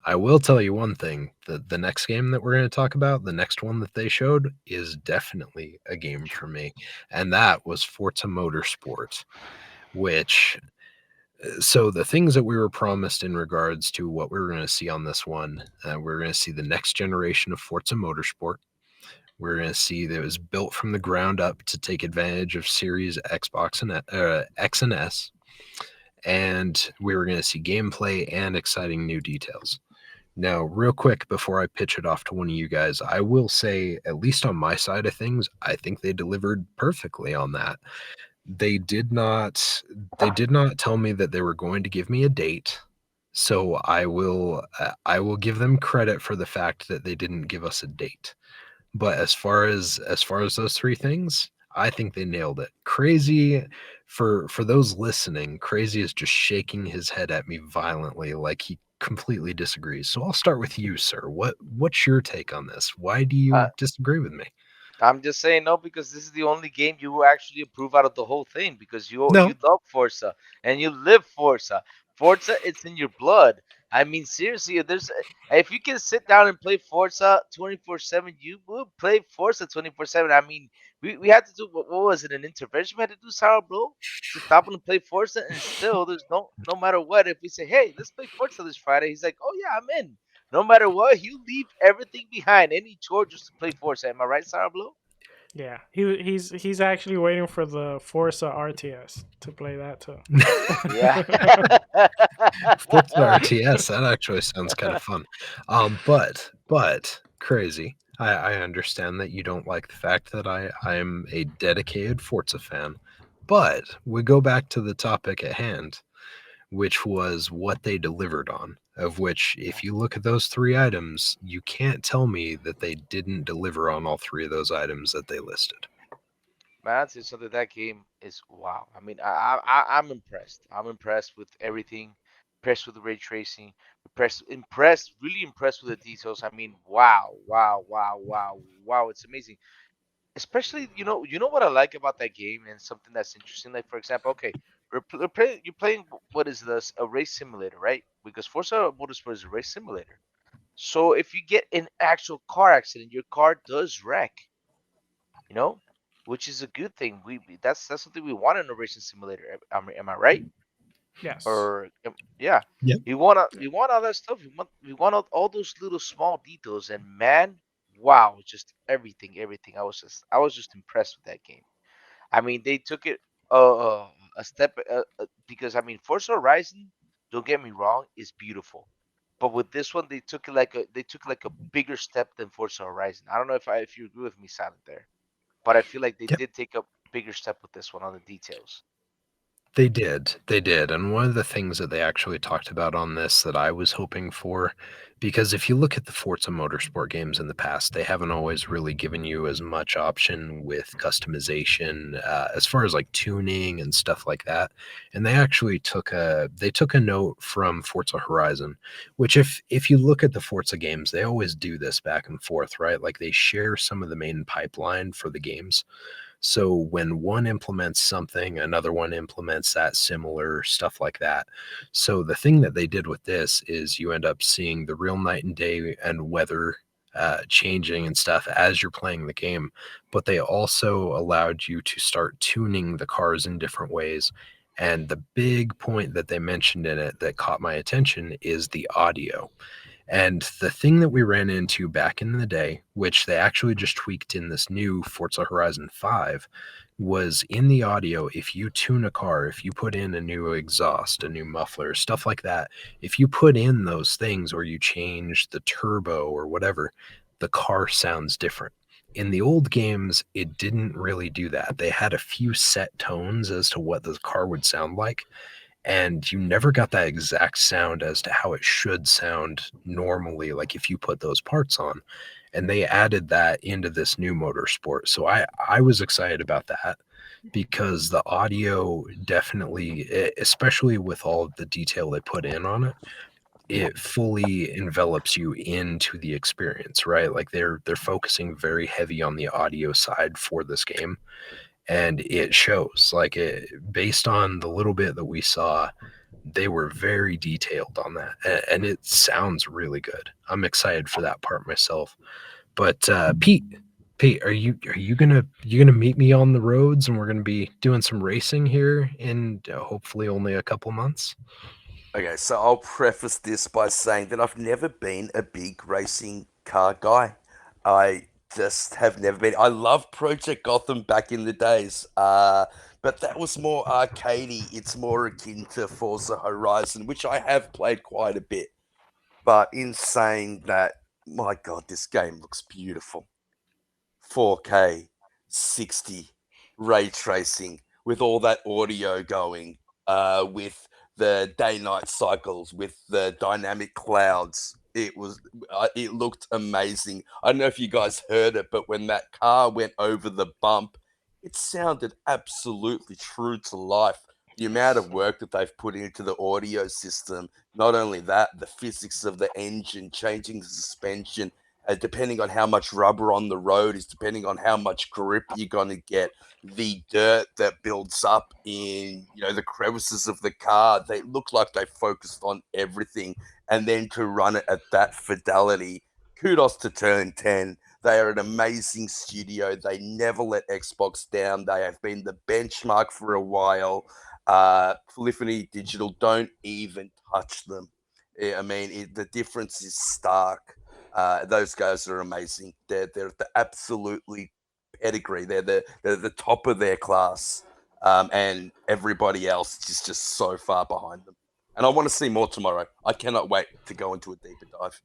I will tell you one thing, the next game that we're gonna talk about, the next one that they showed is definitely a game for me, and that was Forza Motorsport, which so the things that we were promised in regards to what we were gonna see on this one, we're gonna see the next generation of Forza Motorsport. We're gonna see that it was built from the ground up to take advantage of Series Xbox and X and S, and we were gonna see gameplay and exciting new details. Now, real quick before I pitch it off to one of you guys, I will say, at least on my side of things, I think they delivered perfectly on that. They did not tell me that they were going to give me a date. So I will give them credit for the fact that they didn't give us a date. But as far as those three things, I think they nailed it. Crazy for those listening, Crazy is just shaking his head at me violently like he completely disagrees. So I'll start with you, sir. What's your take on this? Why do Uh, you disagree with me? I'm just saying no because this is the only game you will actually approve out of the whole thing because you No. love Forza and you live Forza. Forza, it's in your blood. I mean, seriously, if you can sit down and play Forza 24/7, you will play Forza 24/7. I mean, we had to do what was it, an intervention we had to do, Sourblow, to stop him to play Forza, and still there's no matter what. If we say, hey, let's play Forza this Friday, he's like, oh yeah, I'm in. No matter what, he'll leave everything behind, any chore just to play Forza. Am I right, Sarah Blue? Yeah, he's actually waiting for the Forza RTS to play that too. Yeah. Forza RTS, that actually sounds kind of fun. But Crazy. I understand that you don't like the fact that I am a dedicated Forza fan. But we go back to the topic at hand, which was what they delivered on. Of which, if you look at those three items, you can't tell me that they didn't deliver on all three of those items that they listed. Man, it's something that game is wow. I mean, I'm impressed. I'm impressed with everything. Impressed with the ray tracing. Impressed, really impressed with the details. I mean, wow, wow, wow, wow, wow. It's amazing. Especially, you know what I like about that game and something that's interesting. Like, for example, okay, you're playing what is this? A race simulator, right? Because Forza Motorsport is a race simulator. So if you get an actual car accident, your car does wreck, you know, which is a good thing. That's something we want in a racing simulator. Am I right? Yes. Or yeah, Yep. we want all that stuff. We want all those little small details. And man, wow, just everything. I was just impressed with that game. I mean, they took it a step because I mean, Forza Horizon, don't get me wrong, is beautiful, but with this one, they took like a bigger step than Forza Horizon. I don't know if you agree with me, Silent there, but I feel like they Yep. did take a bigger step with this one on the details. They did. They did. And one of the things that they actually talked about on this that I was hoping for, because if you look at the Forza Motorsport games in the past, they haven't always really given you as much option with customization as far as like tuning and stuff like that. And they actually took a note from Forza Horizon, which if you look at the Forza games, they always do this back and forth, right? Like they share some of the main pipeline for the games. So when one implements something, another one implements that similar stuff like that. So the thing that they did with this is you end up seeing the real night and day and weather changing and stuff as you're playing the game. But they also allowed you to start tuning the cars in different ways. And the big point that they mentioned in it that caught my attention is the audio. And the thing that we ran into back in the day, which they actually just tweaked in this new Forza Horizon 5, was in the audio. If you tune a car, if you put in a new exhaust, a new muffler, stuff like that, if you put in those things or you change the turbo or whatever, the car sounds different. In the old games, it didn't really do that. They had a few set tones as to what the car would sound like, and you never got that exact sound as to how it should sound normally, like if you put those parts on. And they added that into this new motorsport. So I was excited about that because the audio definitely, especially with all of the detail they put in on it, it fully envelops you into the experience, right? Like they're focusing very heavy on the audio side for this game, and it shows. Like it, based on the little bit that we saw, they were very detailed on that, and it sounds really good. I'm excited for that part myself. But Pete, are you gonna meet me on the roads, and we're gonna be doing some racing here in hopefully only a couple months? Okay, so I'll preface this by saying that I've never been a big racing car guy. I just have never been. I love Project Gotham back in the days, but that was more arcadey. It's more akin to Forza Horizon, which I have played quite a bit. But in saying that, my God, this game looks beautiful. 4K, 60, ray tracing, with all that audio going, with the day-night cycles, with the dynamic clouds. It looked amazing. I don't know if you guys heard it, but when that car went over the bump, it sounded absolutely true to life. The amount of work that they've put into the audio system, not only that, the physics of the engine, changing the suspension, depending on how much rubber on the road is depending on how much grip you're going to get, the dirt that builds up in the crevices of the car. They look like they focused on everything, and then to run it at that fidelity, kudos to Turn 10. They are an amazing studio. They never let Xbox down. They have been the benchmark for a while. Polyphony Digital, don't even touch them. I mean, the difference is stark. Those guys are amazing. They're the absolutely pedigree. They're the top of their class, and everybody else is just so far behind them. And I want to see more tomorrow. I cannot wait to go into a deeper dive.